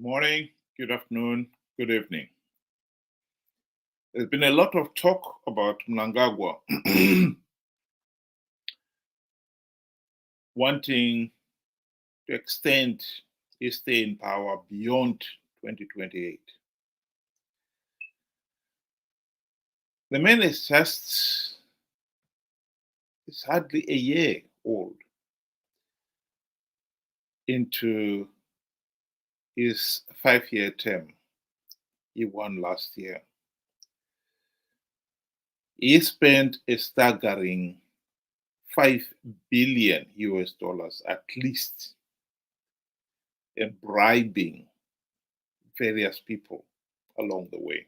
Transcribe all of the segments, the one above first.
morning, good afternoon, good evening. There's been a lot of talk about Mnangagwa wanting to extend his stay in power beyond 2028. The man is hardly a year old into his 5-year term he won last year. He spent a staggering $5 billion at least in bribing various people along the way.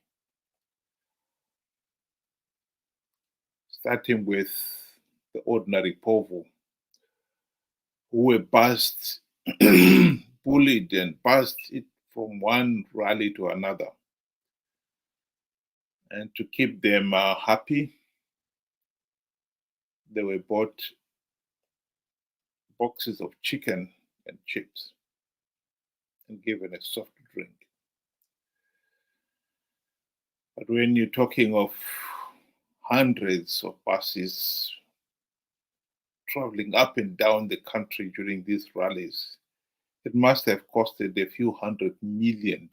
Starting with the ordinary povo who were buzzed, bullied and buzzed it from one rally to another. And to keep them happy, they were bought boxes of chicken and chips and given a soft drink. But when you're talking of hundreds of buses traveling up and down the country during these rallies, it must have costed a few $100 million.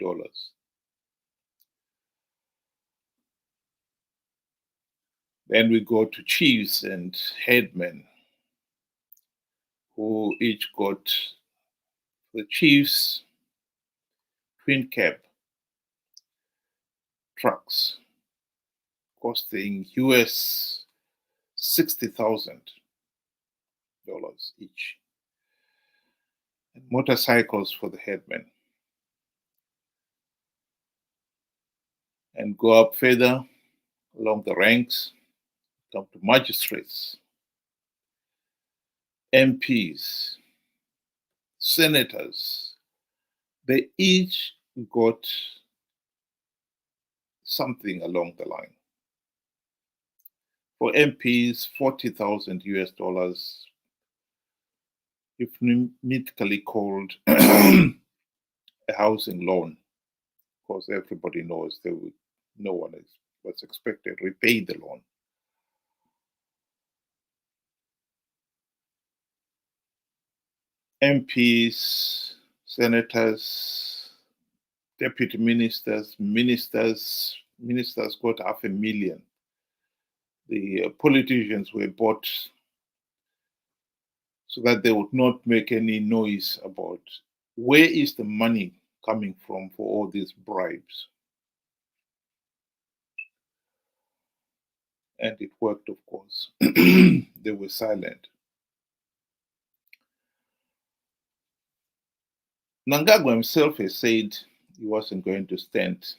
Then we go to chiefs and headmen who each got the chiefs twin cab trucks costing US $60,000 each, and motorcycles for the headmen. And go up further along the ranks, come to magistrates, MPs, senators. They each got something along the line. For MPs, $40,000, euphemistically called a housing loan, because everybody knows no one was expected to repay the loan. MPs, senators, deputy ministers got $500,000. The politicians were bought so that they would not make any noise about where is the money coming from for all these bribes. And it worked, of course. They were silent. Mnangagwa himself has said he wasn't going to stand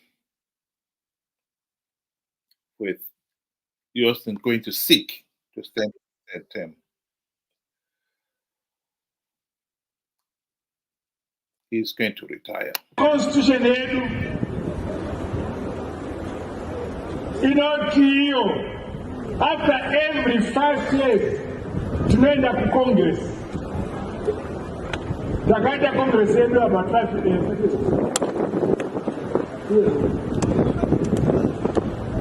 he wasn't going to seek to stand that term. He's going to retire. Constitution after every 5 years tunaenda ku Congress. Takaita Congress yetu about 5 years.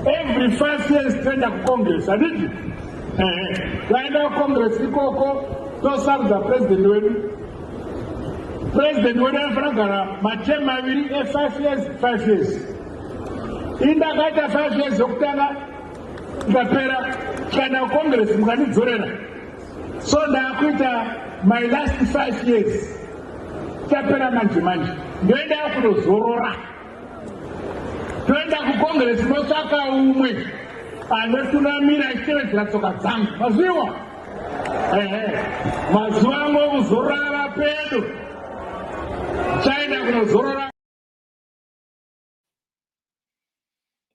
Every 5 years tunaenda ku Congress, aditi? Tunaenda Congress ikoko to serve the president wetu. President Fragara, Machema will 5 years, 5 years. In the 5 years, Octana, Gapera, China Congress, Mugani Zorena. So now, my last 5 years, Capera Manjimanji, Gwenda Kudo Zorora. Gwenda Ku Congress, Mosaka Umwe, and Westuna Mira Excellence Ratsoka Zang, Maziwa. Mazuango Zorara Pedo. China.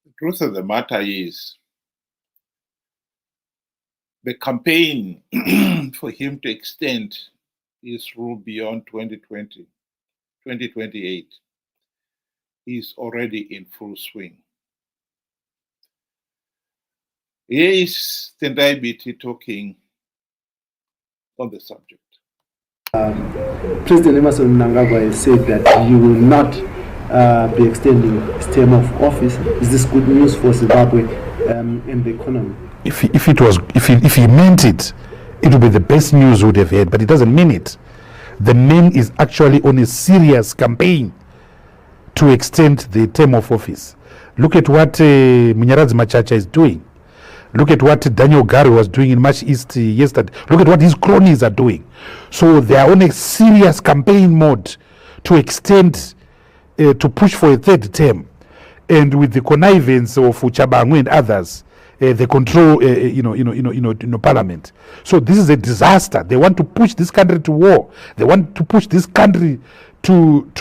The truth of the matter is, the campaign for him to extend his rule beyond 2028 is already in full swing. Here is Tendai Biti talking on the subject. President Emerson Mnangagwa has said that you will not be extending his term of office. Is this good news for Zimbabwe and the economy? If he meant it, it would be the best news we would have had, but he doesn't mean it. The man is actually on a serious campaign to extend the term of office. Look at what Munyaradzi Machacha is doing. Look at what Daniel Gary was doing in March East yesterday. Look at what his cronies are doing. So they are on a serious campaign mode to extend, to push for a third term. And with the connivance of Chabangu and others, they control, parliament. So this is a disaster. They want to push this country to war. They want to push this country to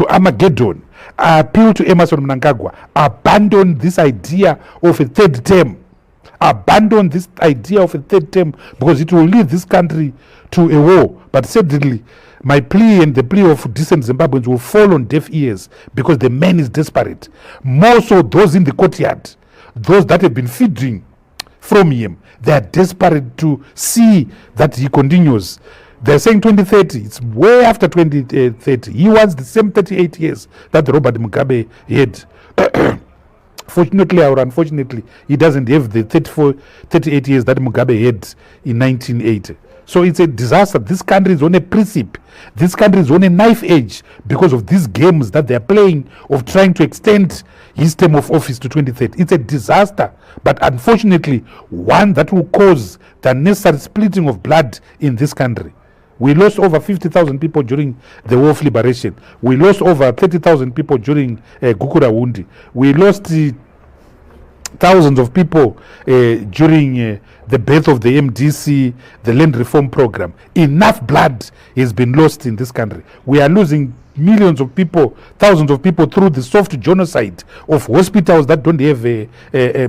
Armageddon. I appeal to Emerson Mnangagwa, abandon this idea of a third term. Abandon this idea of a third term, because it will lead this country to a war. But certainly, my plea and the plea of decent Zimbabweans will fall on deaf ears, because the man is desperate. More so those in the courtyard, those that have been feeding from him, they are desperate to see that he continues. They're saying 2030. It's way after 2030. He wants the same 38 years that Robert Mugabe had. Fortunately or unfortunately, he doesn't have the 38 years that Mugabe had in 1980. So it's a disaster. This country is on a precipice. This country is on a knife edge because of these games that they're playing of trying to extend his term of office to 2030. It's a disaster, but unfortunately, one that will cause the necessary splitting of blood in this country. We lost over 50,000 people during the War of Liberation. We lost over 30,000 people during Gukura Wundi. We lost thousands of people during the birth of the MDC, the land reform program. Enough blood has been lost in this country. We are losing millions of people, thousands of people through the soft genocide of hospitals that don't have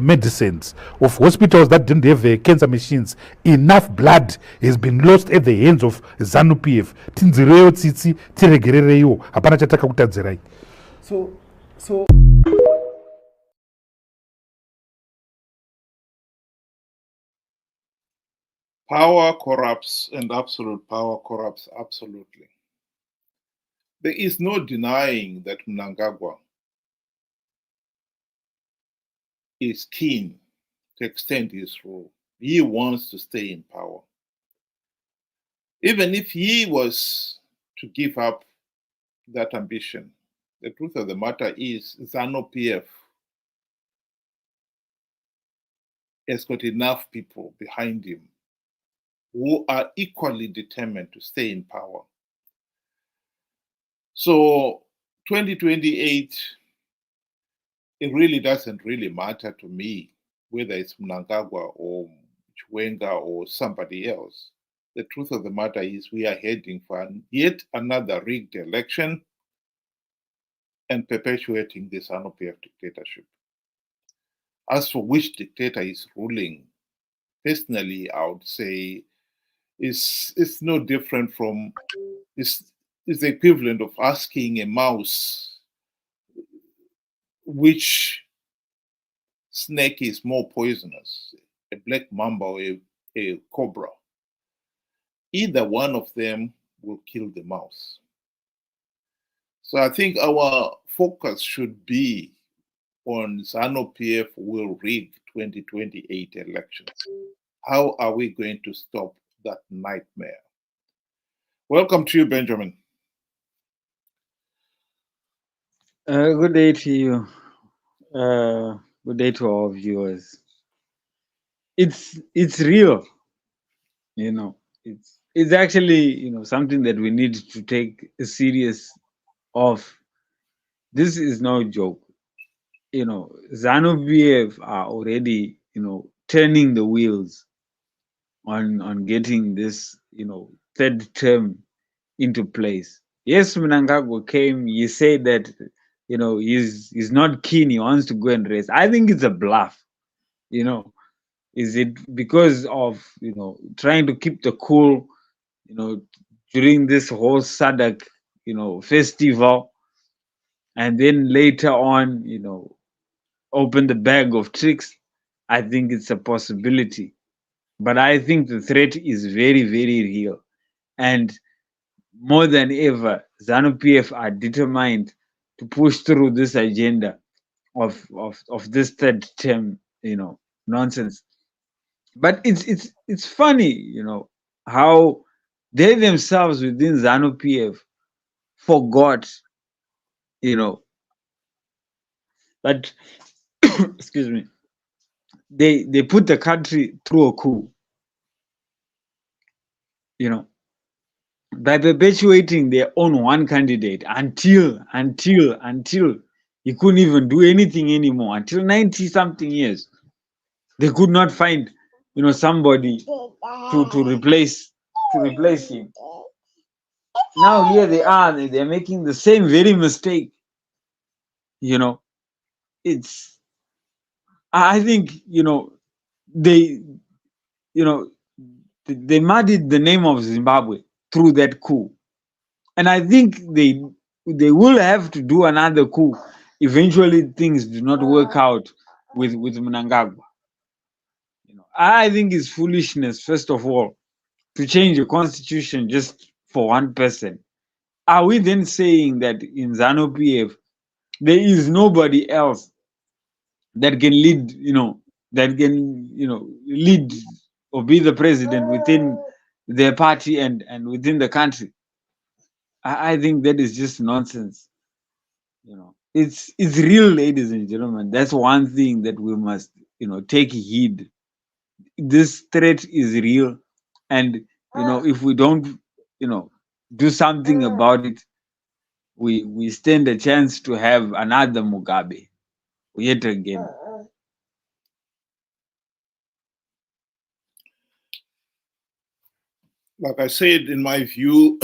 medicines, of hospitals that don't have cancer machines. Enough blood has been lost at the hands of Zanu PF. Tinzireyo tsitsi, tiregerereyo, hapana chataka kutadzirai. So power corrupts, and absolute power corrupts absolutely. There is no denying that Mnangagwa is keen to extend his rule. He wants to stay in power. Even if he was to give up that ambition, the truth of the matter is Zanu PF has got enough people behind him who are equally determined to stay in power. So 2028, it really doesn't really matter to me whether it's Mnangagwa or Chiwenga or somebody else. The truth of the matter is we are heading for yet another rigged election and perpetuating this Zanu PF dictatorship. As for which dictator is ruling, personally, I would say it's no different from, it's the equivalent of asking a mouse which snake is more poisonous, a black mamba or a cobra. Either one of them will kill the mouse. So I think our focus should be on Zanu PF will rig 2028 elections. How are we going to stop that nightmare? Welcome to you, Benjamin. Good day to you. Good day to our viewers. It's real, It's actually something that we need to take serious of. This is no joke. Zanu PF are already turning the wheels on getting this third term into place. Yes, Mnangagwa came. He said that he's not keen. He wants to go and race. I think it's a bluff. Is it because of trying to keep the cool during this whole SADC festival, and then later on open the bag of tricks? I think it's a possibility, but I think the threat is very, very real, and more than ever, Zanu PF are determined push through this agenda of this third term, nonsense. But it's funny, how they themselves within Zanu PF forgot, that excuse me, they put the country through a coup, by perpetuating their own one candidate until he couldn't even do anything anymore. Until 90 something years, they could not find, somebody to replace him. Now here they are, they're making the same very mistake. It's, I think, they they muddied the name of Zimbabwe through that coup, and I think they will have to do another coup eventually things do not work out with Mnangagwa. I think it's foolishness, first of all, to change the constitution just for one person. Are we then saying that in Zanu PF there is nobody else that can lead, lead or be the president within their party and within the country? I think that is just nonsense. It's real, ladies and gentlemen. That's one thing that we must, take heed. This threat is real, and if we don't, do something about it, we stand a chance to have another Mugabe yet again. Like I said, in my view,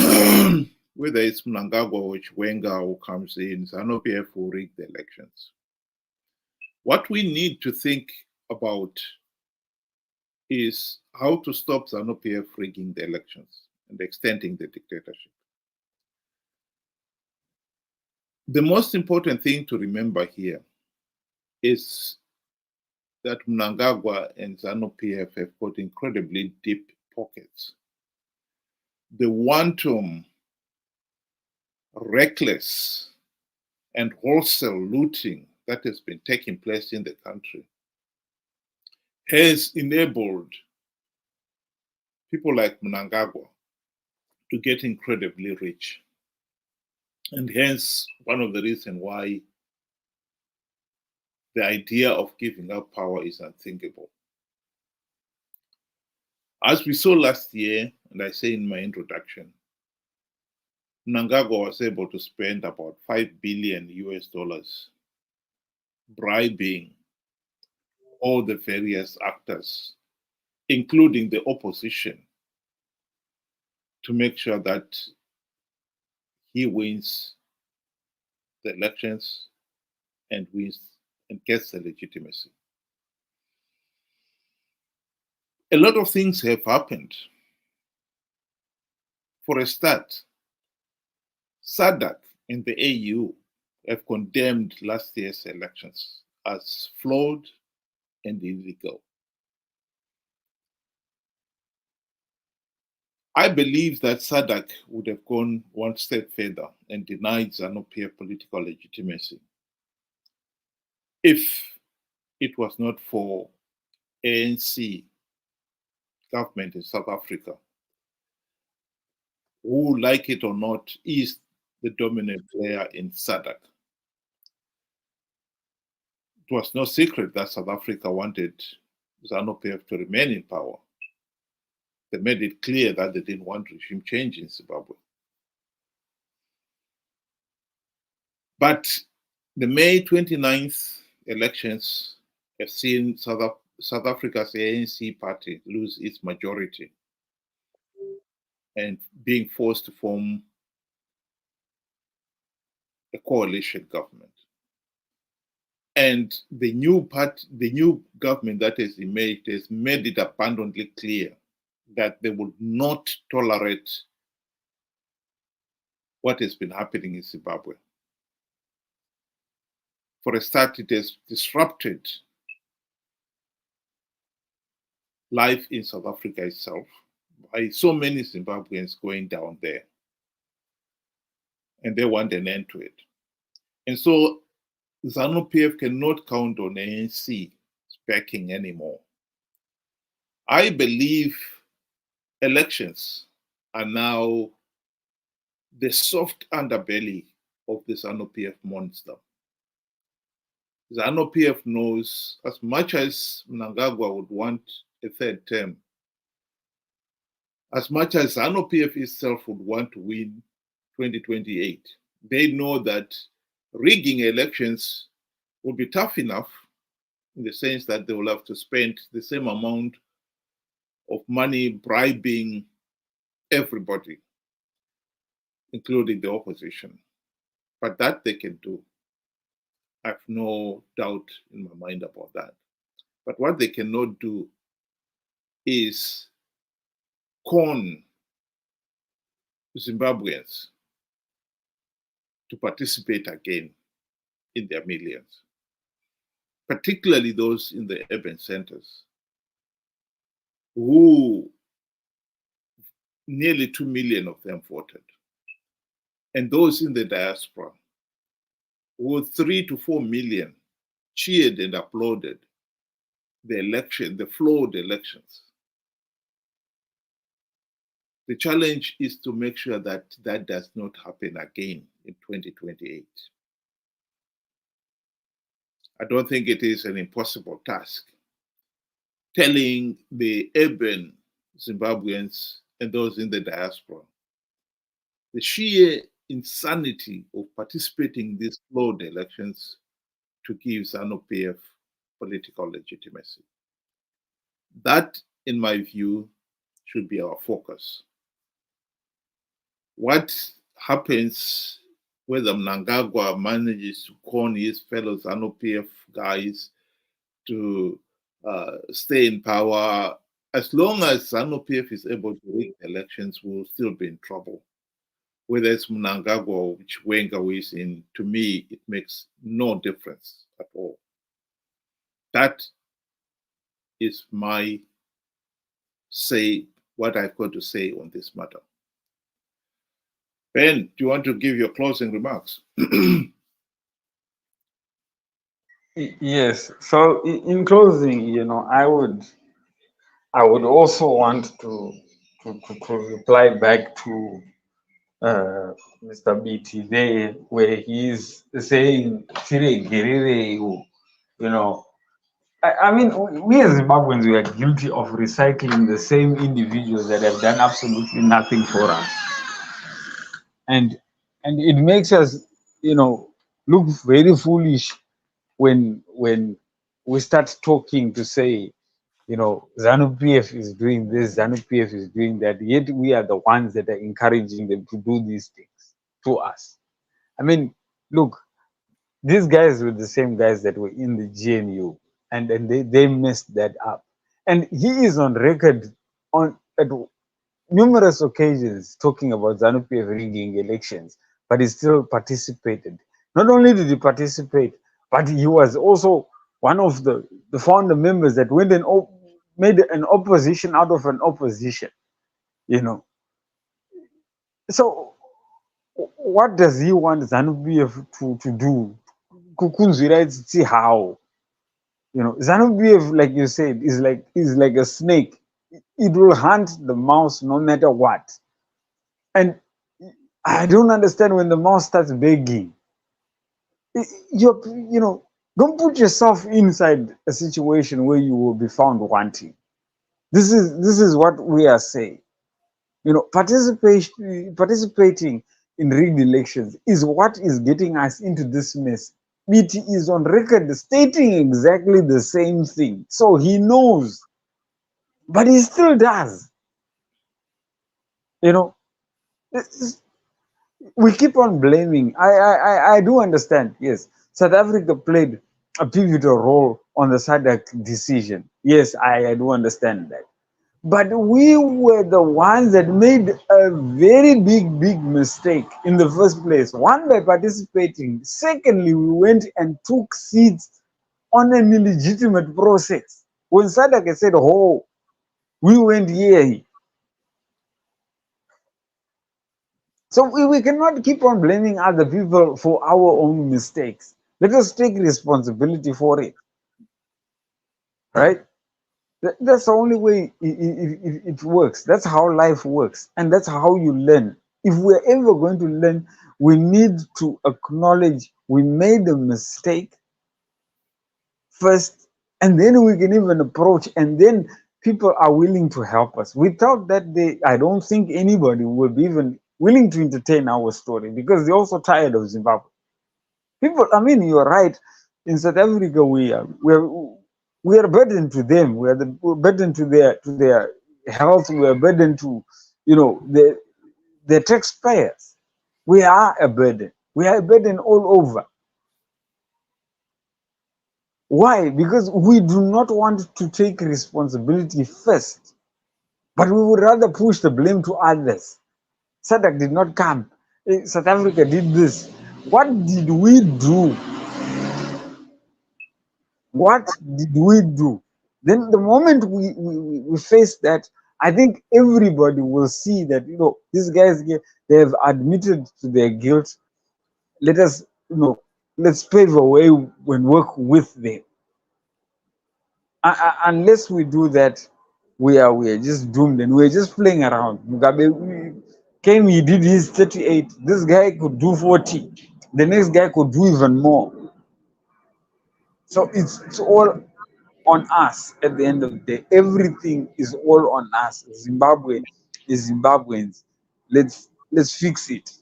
whether it's Mnangagwa or Chiwenga who comes in, Zanu PF will rig the elections. What we need to think about is how to stop Zanu PF rigging the elections and extending the dictatorship. The most important thing to remember here is that Mnangagwa and Zanu PF have got incredibly deep pockets. The wanton, reckless, and wholesale looting that has been taking place in the country has enabled people like Mnangagwa to get incredibly rich. And hence, one of the reasons why the idea of giving up power is unthinkable. As we saw last year, and I say in my introduction, Mnangagwa was able to spend about $5 billion bribing all the various actors, including the opposition, to make sure that he wins the elections and wins and gets the legitimacy. A lot of things have happened. For a start, SADC and the AU have condemned last year's elections as flawed and illegal. I believe that SADC would have gone one step further and denied Zanu PF political legitimacy if it was not for ANC government in South Africa, who, like it or not, is the dominant player in SADC. It was no secret that South Africa wanted Zanu PF to remain in power. They made it clear that they didn't want regime change in Zimbabwe. But the May 29th elections have seen South Africa's ANC party lose its majority and being forced to form a coalition government. And the new government that has emerged has made it abundantly clear that they will not tolerate what has been happening in Zimbabwe. For a start, it has disrupted life in South Africa itself by so many Zimbabweans going down there. And they want an end to it. And so Zanu PF cannot count on ANC backing anymore. I believe elections are now the soft underbelly of the Zanu PF monster. Zanu PF knows, as much as Mnangagwa would want a third term, as much as Zanu PF itself would want to win 2028, they know that rigging elections will be tough enough, in the sense that they will have to spend the same amount of money bribing everybody, including the opposition. But that they can do. I have no doubt in my mind about that. But what they cannot do is con Zimbabweans to participate again in their millions, particularly those in the urban centers, who nearly 2 million of them voted, and those in the diaspora, who 3 to 4 million cheered and applauded the election, the flawed elections. The challenge is to make sure that that does not happen again in 2028. I don't think it is an impossible task. Telling the urban Zimbabweans and those in the diaspora the sheer insanity of participating in these flawed elections to give Zanu PF political legitimacy. That, in my view, should be our focus. What happens whether Mnangagwa manages to con his fellow Zanu PF guys to stay in power, as long as Zanu PF is able to rig elections, we'll still be in trouble. Whether it's Mnangagwa or Chiwenga who is in, to me, it makes no difference at all. That is my say, what I've got to say on this matter. Ben, do you want to give your closing remarks? Yes. So in closing, I would also want to reply back to Mr. BT there, where he's saying, I mean, we as Zimbabweans, we are guilty of recycling the same individuals that have done absolutely nothing for us. And it makes us, look very foolish when we start talking to say, Zanu PF is doing this, Zanu PF is doing that, yet we are the ones that are encouraging them to do these things to us. I mean, look, these guys were the same guys that were in the GNU, and they messed that up. And he is on record at numerous occasions talking about Zanu PF rigging elections, but he still participated. Not only did he participate, but he was also one of the founder members that went and made an opposition out of an opposition, So what does he want Zanu PF to do? Kukunzwira, see how. Zanu PF, like you said, is like a snake. It will hunt the mouse no matter what. And I don't understand when the mouse starts begging. Don't put yourself inside a situation where you will be found wanting. This is what we are saying. Participating in rigged elections is what is getting us into this mess. BT is on record stating exactly the same thing. So he knows, but he still does. We keep on blaming. I do understand. Yes, South Africa played a pivotal role on the SADC decision. Yes, I do understand that. But we were the ones that made a very big mistake in the first place. One, by participating. Secondly, we went and took seats on an illegitimate process. When SADC said, oh, we went here. So we cannot keep on blaming other people for our own mistakes. Let us take responsibility for it, right? That's the only way it works. That's how life works, and that's how you learn. If we're ever going to learn, we need to acknowledge we made a mistake first, and then we can even approach, and then people are willing to help us. Without that, I don't think anybody will be even willing to entertain our story, because they're also tired of Zimbabwe. People, I mean, you're right. In South Africa, we are a burden to them. We're a burden to their health. We're a burden to, the taxpayers. We are a burden. We are a burden all over. Why? Because we do not want to take responsibility first, but we would rather push the blame to others. SADC did not come. South Africa did this. What did we do? What did we do? Then the moment we face that, I think everybody will see that, these guys, they have admitted to their guilt. Let us, let's pave a way and work with them. Unless we do that, we are just doomed, and we're just playing around. Mugabe came, he did his 38. This guy could do 40. The next guy could do even more. So it's all on us at the end of the day. Everything is all on us. Zimbabwe is Zimbabweans. Let's fix it.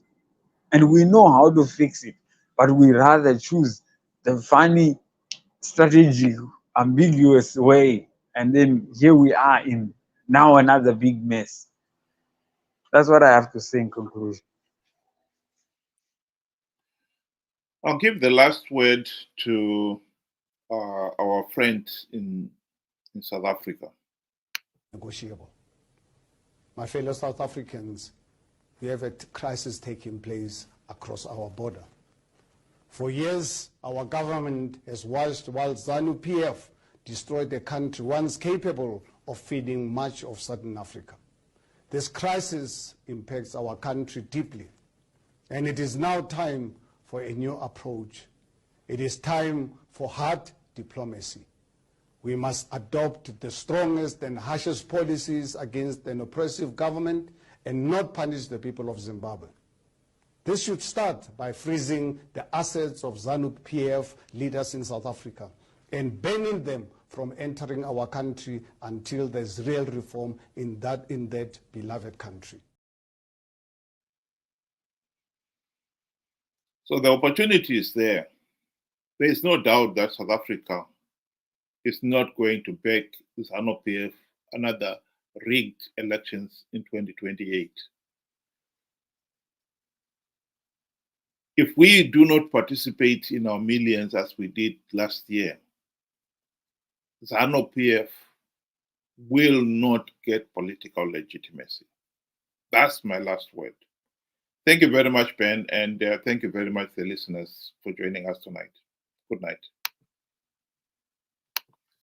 And we know how to fix it, but we rather choose the funny, strategic, ambiguous way. And then here we are in now another big mess. That's what I have to say in conclusion. I'll give the last word to our friend in South Africa. Negotiable. My fellow South Africans, we have a crisis taking place across our border. For years, our government has watched while Zanu PF destroyed a country once capable of feeding much of Southern Africa. This crisis impacts our country deeply, and it is now time for a new approach. It is time for hard diplomacy. We must adopt the strongest and harshest policies against an oppressive government and not punish the people of Zimbabwe. This should start by freezing the assets of Zanu PF leaders in South Africa and banning them from entering our country until there's real reform in that beloved country. So the opportunity is there. There is no doubt that South Africa is not going to back Zanu PF another rigged elections in 2028. If we do not participate in our millions as we did last year, Zanu PF will not get political legitimacy. That's my last word. Thank you very much, Ben, and thank you very much, the listeners, for joining us tonight. Good night.